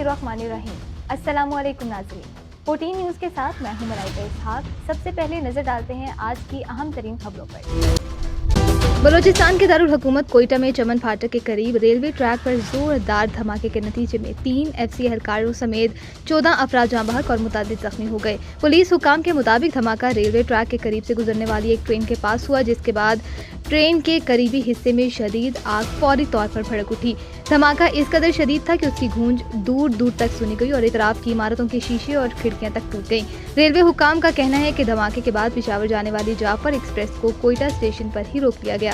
बिस्मिल्लाहिर्रहमानिर्रहीम। अस्सलामु अलैकुम नाज़रीन, 14 न्यूज़ के साथ मैं हूं मलाइका इसहाक। सबसे पहले नजर डालते हैं आज की अहम तरीन खबरों पर। बलूचिस्तान के दारुल हुकूमत कोयटा में चमन फाटक के करीब रेलवे ट्रैक पर जोरदार धमाके के नतीजे में 3 एफसी एहलकारों समेत 14 अफराद जाँ बहक और मुतादिद जख्मी हो गए। पुलिस हुकाम के मुताबिक धमाका रेलवे ट्रैक के करीब से गुजरने वाली एक ट्रेन के पास हुआ, जिसके बाद ट्रेन के करीबी हिस्से में शदीद आग फौरी तौर पर भड़क उठी। धमाका इस कदर शदीद था कि उसकी गूंज दूर दूर तक सुनी गई और इतराफ की इमारतों के शीशे और खिड़कियां तक टूट गईं। रेलवे हुकाम का कहना है कि धमाके के बाद पेशावर जाने वाली जाफर एक्सप्रेस को कोयटा स्टेशन पर ही रोक लिया गया।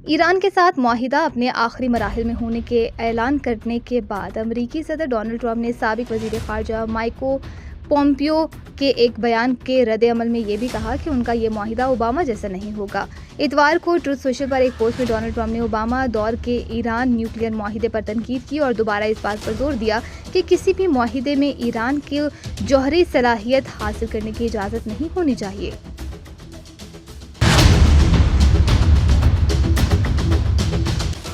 ईरान के साथ मुआहिदा अपने आखिरी मराहिल में होने के ऐलान करने के बाद अमरीकी सदर डोनाल्ड ट्रंप ने साबिक वजीर खारजा माइको पोम्पियो के एक बयान के रद्द अमल में ये भी कहा कि उनका ये मुआहिदा ओबामा जैसा नहीं होगा। इतवार को ट्रुथ सोशल पर एक पोस्ट में डोनाल्ड ट्रंप ने ओबामा दौर के ईरान न्यूक्लियर मुआहिदे पर तनकीद की और दोबारा इस बात पर जोर दिया कि किसी भी मुआहिदे में ईरान की जौहरी सलाहियत हासिल करने की इजाज़त नहीं होनी चाहिए।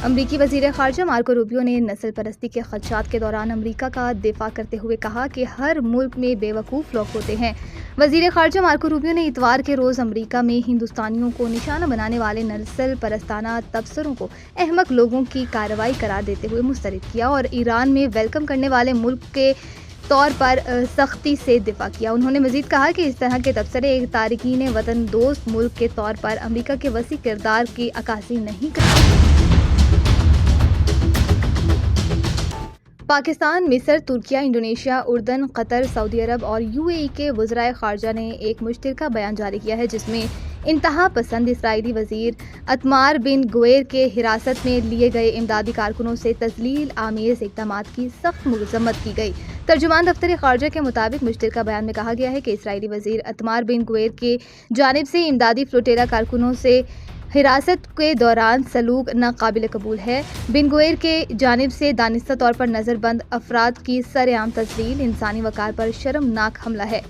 अमरीकी वज़ीर ख़ारजा मार्को रूबियो ने नस्ल परस्ती के ख़दशात के दौरान अमरीका का दिफा करते हुए कहा कि हर मुल्क में बेवकूफ़ लोग होते हैं। वज़ीर ख़ारजा मार्को रूबियो ने इतवार के रोज़ अमरीका में हिंदुस्तानियों को निशाना बनाने वाले नस्ल परस्ताना तबसरों को अहमक लोगों की कार्रवाई करार देते हुए मुस्तरद किया और ईरान में वेलकम करने वाले मुल्क के तौर पर सख्ती से दिफा किया। उन्होंने मजीद कहा कि इस तरह के तबसरे एक तारिकीन वतन दोस्त मुल्क के तौर पर अमरीका के वसी किरदार की अक्कासी नहीं करते। पाकिस्तान, मिस्र, तुर्किया, इंडोनेशिया, उर्दन, कतर, सऊदी अरब और यूएई के वज़राए ख़ारजा ने एक मुश्तरका बयान जारी किया है, जिसमें इंतहा पसंद इसराइली वज़ीर अतमार बिन गुवेर के हिरासत में लिए गए इमदादी कारकुनों से तज़लील आमेज़ इक़दामात की सख्त मज़म्मत की गई। तर्जुमान दफ्तर ख़ारजा के मुताबिक मुश्तरका बयान में कहा गया है कि इसराइली वज़ीर अतमार बिन गुवेर के जानिब से इमदादी फ्लोटेला कारकुनों से हिरासत के दौरान सलूक नाकाबिल कबूल है। बिन गुवेर के जानिब से दानिस्ता तौर पर नज़रबंद अफराद की सरेआम तज़लील इंसानी वक़ार पर शर्मनाक हमला है।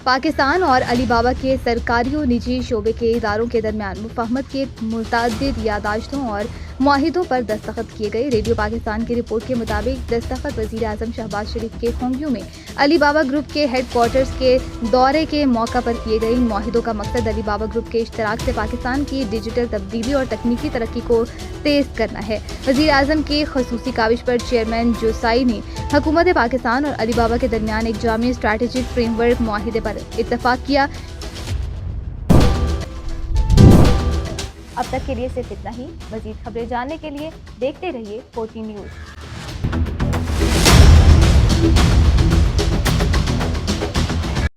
पाकिस्तान और अली बाबा के सरकारी और निजी शोबे के इदारों के दरमियान मुफाहमत के मुतअद्दिद यादाश्तों और मुआहिदों पर दस्तखत किए गए। रेडियो पाकिस्तान की रिपोर्ट के मुताबिक दस्तखत वज़ीर आज़म शहबाज शरीफ के होंगियों में अली बाबा ग्रुप के हेड क्वार्टर्स के दौरे के मौका पर किए गए। इन मुआहिदों का मकसद अली बाबा ग्रुप के इश्तराक से पाकिस्तान की डिजिटल तब्दीली और तकनीकी तरक्की को तेज करना है। वज़ीर आज़म की ख़ुसूसी काविश पर चेयरमैन जोसाई ने हुकूमत पाकिस्तान और अली बाबा के दरमियान एक जामी स्ट्रैटेजिक फ्रेमवर्क मुआहिदे पर इत्तफाक किया। अब तक के लिए सिर्फ इतना ही। मज़ीद खबरें जानने के लिए देखते रहिए 14 न्यूज़।